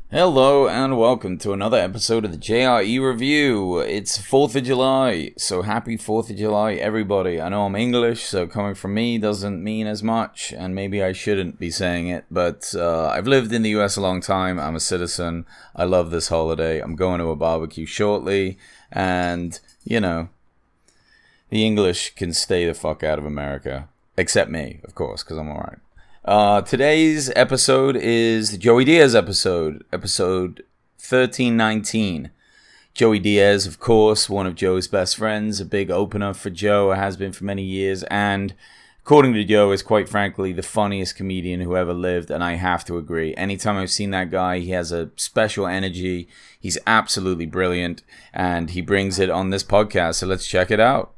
Hello and welcome to another episode of the JRE Review. It's 4th of July, so happy 4th of July, everybody. I know I'm English, so coming from me doesn't mean as much, and maybe I shouldn't be saying it, but I've lived in the US a long time. I'm a citizen. I love this holiday. I'm going to a barbecue shortly, and, the English can stay the fuck out of America. Except me, of course, because I'm alright. Today's episode is the Joey Diaz episode 1319. Joey Diaz, of course, one of Joe's best friends, a big opener for Joe, has been for many years, and according to Joe, is quite frankly the funniest comedian who ever lived, and I have to agree. Anytime I've seen that guy, he has a special energy, he's absolutely brilliant, and he brings it on this podcast, so let's check it out.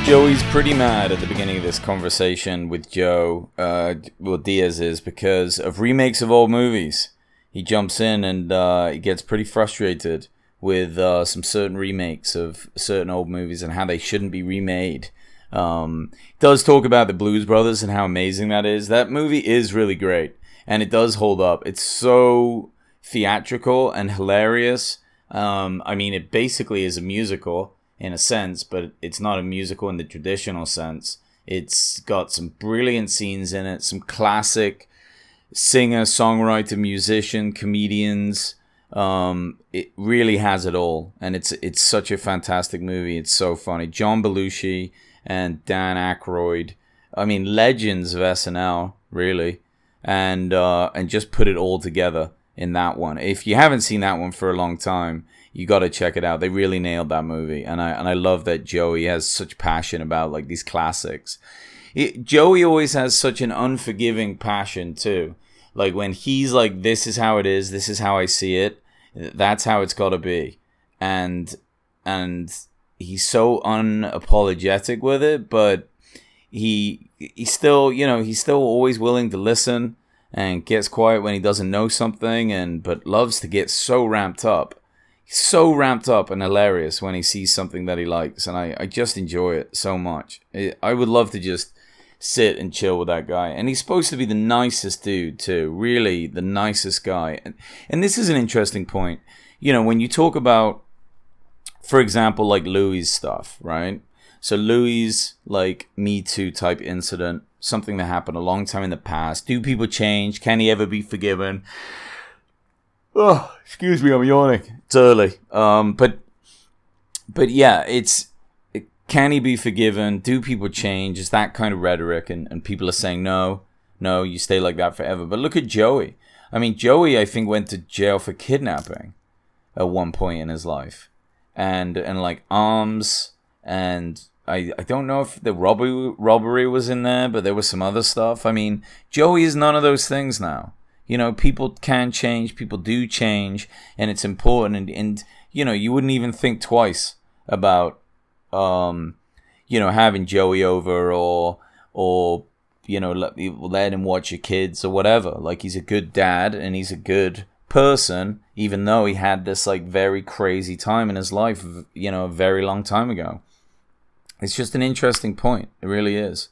Joey's pretty mad at the beginning of this conversation with Joe, Diaz is, because of remakes of old movies. He jumps in and he gets pretty frustrated with some certain remakes of certain old movies and how they shouldn't be remade. Does talk about the Blues Brothers and how amazing that is. That movie is really great, and it does hold up. It's so theatrical and hilarious. It basically is a musical in a sense, but it's not a musical in the traditional sense. It's got some brilliant scenes in it, some classic singer, songwriter, musician, comedians. It really has it all, and it's such a fantastic movie. It's so funny. John Belushi and Dan Aykroyd, legends of SNL, really, and just put it all together in that one. If you haven't seen that one for a long time, you got to check it out. They really nailed that movie, and I love that Joey has such passion about like these classics. Joey always has such an unforgiving passion too. Like when he's like, "This is how it is. This is how I see it. That's how it's got to be," and he's so unapologetic with it. But he's still always willing to listen and gets quiet when he doesn't know something, but loves to get so ramped up. So ramped up and hilarious when he sees something that he likes, and I just enjoy it so much. I would love to just sit and chill with that guy, and he's supposed to be the nicest dude too, really the nicest guy. And this is an interesting point, when you talk about, for example, like Louis' stuff, right? So Louis' like Me Too type incident, something that happened a long time in the past. Do people change? Can he ever be forgiven? Oh, excuse me, I'm yawning. It's early. But yeah, can he be forgiven? Do people change? It's that kind of rhetoric, and people are saying no, you stay like that forever. But look at Joey. Joey, I think, went to jail for kidnapping at one point in his life, and like arms, and I don't know if the robbery was in there, but there was some other stuff. Joey is none of those things now. People can change, people do change, and it's important. And you wouldn't even think twice about, having Joey over or let him watch your kids or whatever. Like, he's a good dad and he's a good person, even though he had this like very crazy time in his life, a very long time ago. It's just an interesting point. It really is.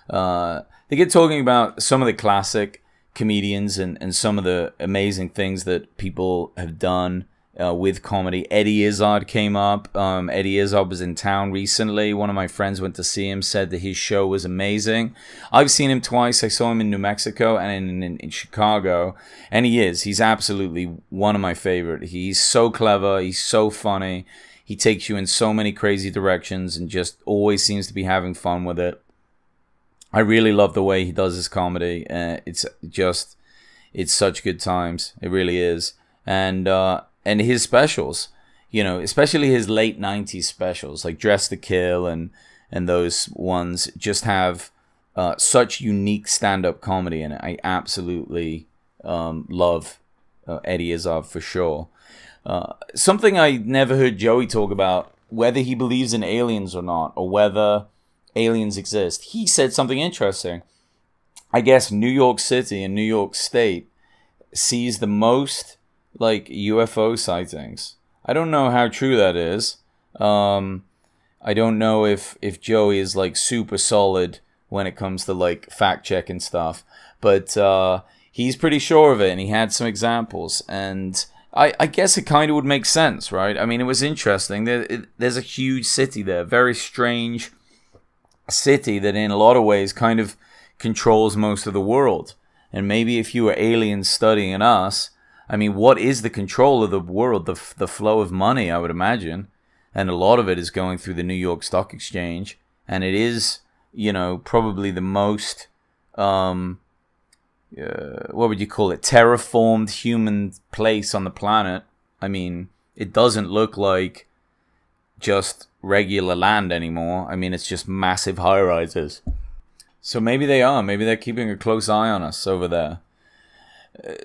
They get talking about some of the classic comedians and some of the amazing things that people have done with comedy. Eddie Izzard came up. Eddie Izzard was in town recently. One of my friends went to see him, said that his show was amazing. I've seen him twice. I saw him in New Mexico and in Chicago, and he's absolutely one of my favorite. He's so clever. He's so funny. He takes you in so many crazy directions and just always seems to be having fun with it. I really love the way he does his comedy. It's such good times. It really is. And his specials, especially his late 90s specials, like Dress to Kill and those ones, just have such unique stand-up comedy. And I absolutely love Eddie Izzard for sure. Something I never heard Joey talk about, whether he believes in aliens or not, or whether aliens exist. He said something interesting. I guess New York City and New York State sees the most like UFO sightings I don't know how true that is. I don't know if Joey is like super solid when it comes to like fact checking stuff, but he's pretty sure of it, and he had some examples, and I guess it kind of would make sense, right? I mean, it was interesting. There's a huge city there, very strange city that in a lot of ways kind of controls most of the world. And maybe if you were aliens studying us, I mean, what is the control of the world? The flow of money, I would imagine. And a lot of it is going through the New York Stock Exchange. And it is, probably the most, what would you call it? Terraformed human place on the planet. I mean, it doesn't look like just regular land anymore. I mean, it's just massive high-rises. So maybe they are. Maybe they're keeping a close eye on us over there.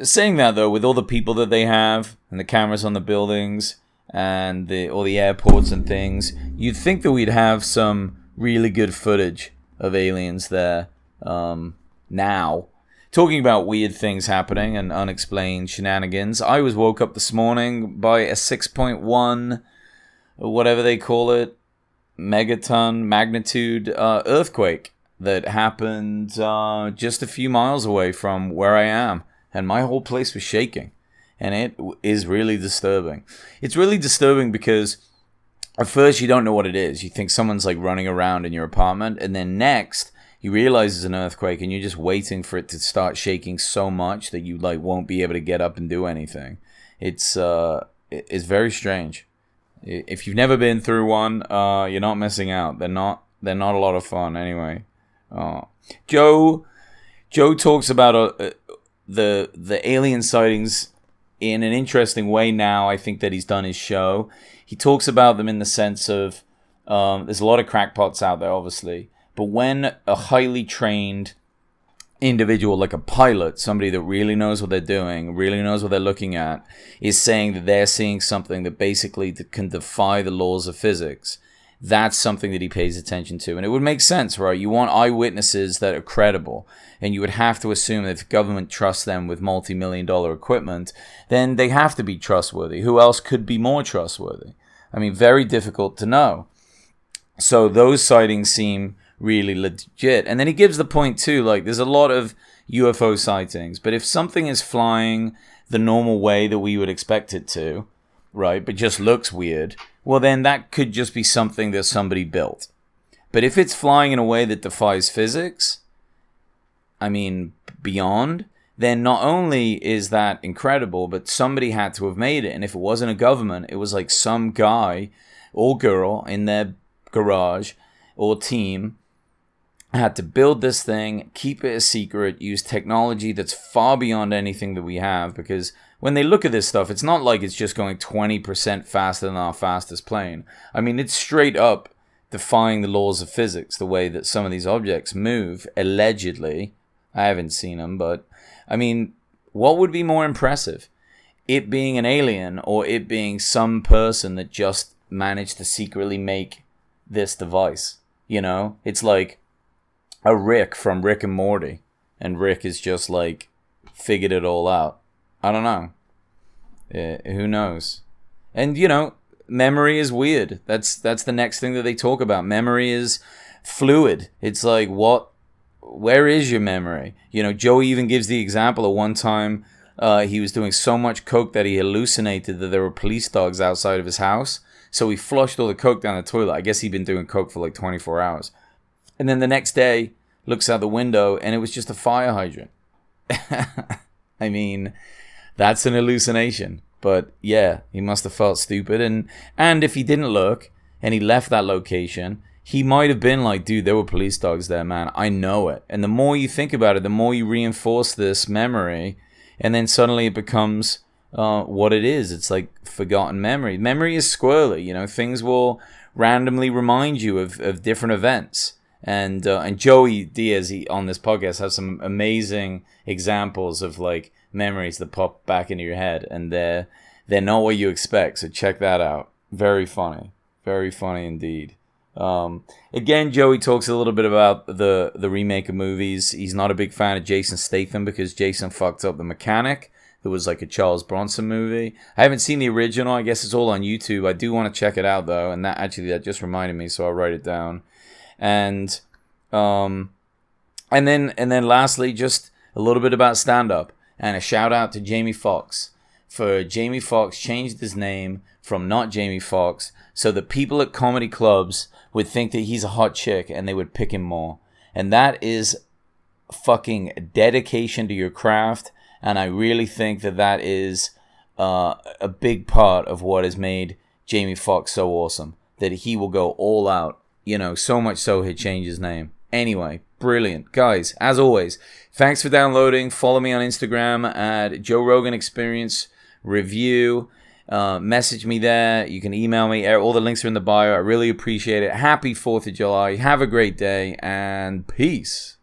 Saying that, though, with all the people that they have, and the cameras on the buildings, and all the airports and things, you'd think that we'd have some really good footage of aliens there now. Talking about weird things happening and unexplained shenanigans, I was woke up this morning by a 6.1, whatever they call it, megaton magnitude earthquake that happened just a few miles away from where I am. And my whole place was shaking. And it is really disturbing. It's really disturbing because at first you don't know what it is. You think someone's like running around in your apartment. And then next, you realize it's an earthquake and you're just waiting for it to start shaking so much that you like won't be able to get up and do anything. It's very strange. If you've never been through one, you're not missing out. They're not a lot of fun anyway. Joe talks about the alien sightings in an interesting way now. I think that he's done his show. He talks about them in the sense of there's a lot of crackpots out there, obviously, but when a highly trained individual like a pilot, somebody that really knows what they're doing, really knows what they're looking at, is saying that they're seeing something that basically can defy the laws of physics, that's something that he pays attention to. And it would make sense, right? You want eyewitnesses that are credible. And you would have to assume that if the government trusts them with multi-million-dollar equipment, then they have to be trustworthy. Who else could be more trustworthy? I mean, very difficult to know. So those sightings seem really legit. And then he gives the point, too, like, there's a lot of UFO sightings. But if something is flying the normal way that we would expect it to, right, but just looks weird, well, then that could just be something that somebody built. But if it's flying in a way that defies physics, I mean, beyond, then not only is that incredible, but somebody had to have made it. And if it wasn't a government, it was like some guy or girl in their garage or team had to build this thing, keep it a secret, use technology that's far beyond anything that we have. Because when they look at this stuff, it's not like it's just going 20% faster than our fastest plane. I mean, it's straight up defying the laws of physics, the way that some of these objects move, allegedly. I haven't seen them, but I mean, what would be more impressive? It being an alien or it being some person that just managed to secretly make this device? It's like a Rick from Rick and Morty, and Rick is just like figured it all out. I don't know. Who knows? And memory is weird. That's the next thing that they talk about. Memory is fluid. It's like, where is your memory? Joey even gives the example of one time he was doing so much coke that he hallucinated that there were police dogs outside of his house. So he flushed all the coke down the toilet. I guess he'd been doing coke for like 24 hours. And then the next day, looks out the window and it was just a fire hydrant. I mean, that's an hallucination. But yeah, he must have felt stupid. And if he didn't look and he left that location, he might have been like, dude, there were police dogs there, man. I know it. And the more you think about it, the more you reinforce this memory. And then suddenly it becomes what it is. It's like forgotten memory. Memory is squirrely. Things will randomly remind you of different events. And Joey Diaz on this podcast has some amazing examples of like memories that pop back into your head. And they're not what you expect. So check that out. Very funny. Very funny indeed. Again, Joey talks a little bit about the remake of movies. He's not a big fan of Jason Statham because Jason fucked up the mechanic. there was like a Charles Bronson movie. I haven't seen the original. I guess it's all on YouTube. I do want to check it out though, and that just reminded me, so I'll write it down. And then lastly, just a little bit about stand-up and a shout out to Jamie Foxx. For Jamie Foxx changed his name from Not Jamie Foxx so that people at comedy clubs would think that he's a hot chick and they would pick him more. And that is fucking dedication to your craft. And I really think that is a big part of what has made Jamie Foxx so awesome. That he will go all out, so much so he'd change his name. Anyway, brilliant. Guys, as always, thanks for downloading. Follow me on Instagram at Joe Rogan Experience Review. Message me there. You can email me. All the links are in the bio. I really appreciate it. Happy 4th of July. Have a great day and peace.